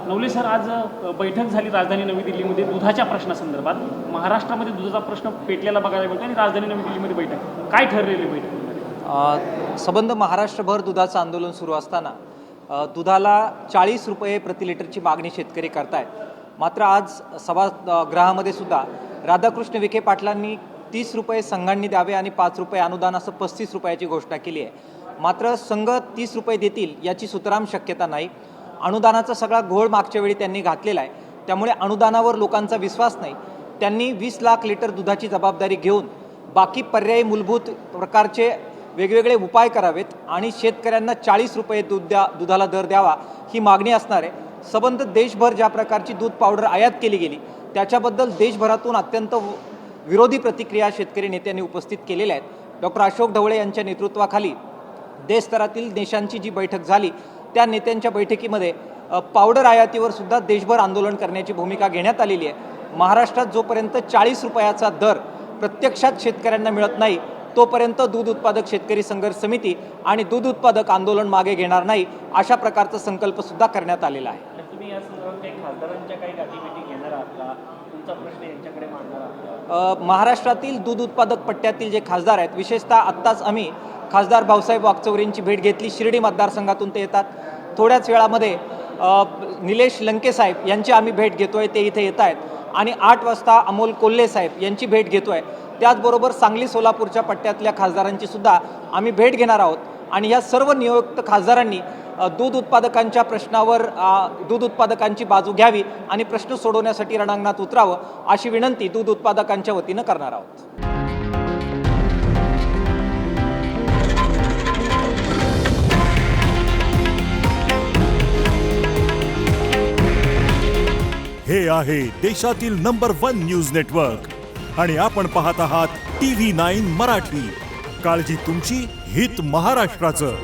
Navale sir, आज बैठक झाली राजधानी नवी दिल्लीमध्ये दुधाच्या प्रश्नासंदर्भात. महाराष्ट्रामध्ये दुधाचा प्रश्न पेटलेला बघायला मिळतो आणि राजधानी नवी दिल्लीमध्ये बैठक. काय ठरलेली बैठक? संबंध महाराष्ट्रभर दुधाचं आंदोलन सुरू असताना दुधाला 40 रुपये प्रति लिटरची मागणी शेतकरी करतायत. मात्र आज सभागृहामध्ये सुद्धा राधाकृष्ण विखे पाटलांनी 30 रुपये संघांनी द्यावे आणि 5 रुपये अनुदान असं 35 रुपयाची घोषणा केली आहे. मात्र संघ 30 रुपये देतील याची सुतराम शक्यता नाही. अनुदानाचा सगळा घोळ मागच्या वेळी त्यांनी घातलेला आहे. त्यामुळे अनुदानावर लोकांचा विश्वास नाही. त्यांनी 20 लाख लिटर दुधाची जबाबदारी घेऊन बाकी पर्यायी मूलभूत प्रकारचे वेगवेगळे उपाय करावेत आणि शेतकऱ्यांना 40 रुपये दुधाला दर द्यावा ही मागणी असणार आहे. संबंध देशभर ज्या प्रकारची दूध पावडर आयात केली गेली त्याच्याबद्दल देशभरातून अत्यंत विरोधी प्रतिक्रिया शेतकरी नेत्यांनी उपस्थित केलेल्या आहेत. डॉक्टर अशोक ढवळे यांच्या नेतृत्वाखाली देशस्तरातील देशांची जी बैठक झाली त्या नेत्यांच्या बैठकीमध्ये पावडर आयातीवर सुद्धा देशभर आंदोलन करण्याची भूमिका घेण्यात आलेली आहे. महाराष्ट्रात जोपर्यंत 40 रुपयाचा दर प्रत्यक्षात शेतकऱ्यांना मिळत नाही तोपर्यंत दूध उत्पादक शेतकरी संघर्ष समिती आणि दूध उत्पादक आंदोलन मागे घेणार नाही अशा प्रकारचा संकल्प सुद्धा करण्यात आलेला आहे. तुम्ही या संदर्भात काही खासदारांच्या काही गाठीभेटी घेणार आहात का? तुमचा प्रश्न यांच्याकडे मांडणार आहात? महाराष्ट्रातील दूध उत्पादक पट्ट्यातील जे खासदार आहेत, विशेषतः आत्ताच आम्ही खासदार भाऊसाहेब वागचौरेंची भेट घेतली. शिर्डी मतदारसंघातून ते येतात. थोड्याच वेळामध्ये निलेश लंके साहेब यांची आम्ही भेट घेतोय, ते इथे येत आहेत. आणि 8 वाजता अमोल कोल्हे साहेब यांची भेट घेतोय. त्याचबरोबर सांगली सोलापूरच्या पट्ट्यातल्या खासदारांची सुद्धा आम्ही भेट घेणार आहोत. आणि या सर्व नियुक्त खासदारांनी दूध उत्पादकांच्या प्रश्नावर दूध उत्पादकांची बाजू घ्यावी आणि प्रश्न सोडवण्यासाठी रणांगणात उतरावं अशी विनंती दूध उत्पादकांच्या वतीनं करणार आहोत. हे आहे देशातील नंबर 1 न्यूज नेटवर्क आणि आपण पाहत आहात TV9 मराठी. काळजी तुमची, हित महाराष्ट्राचं.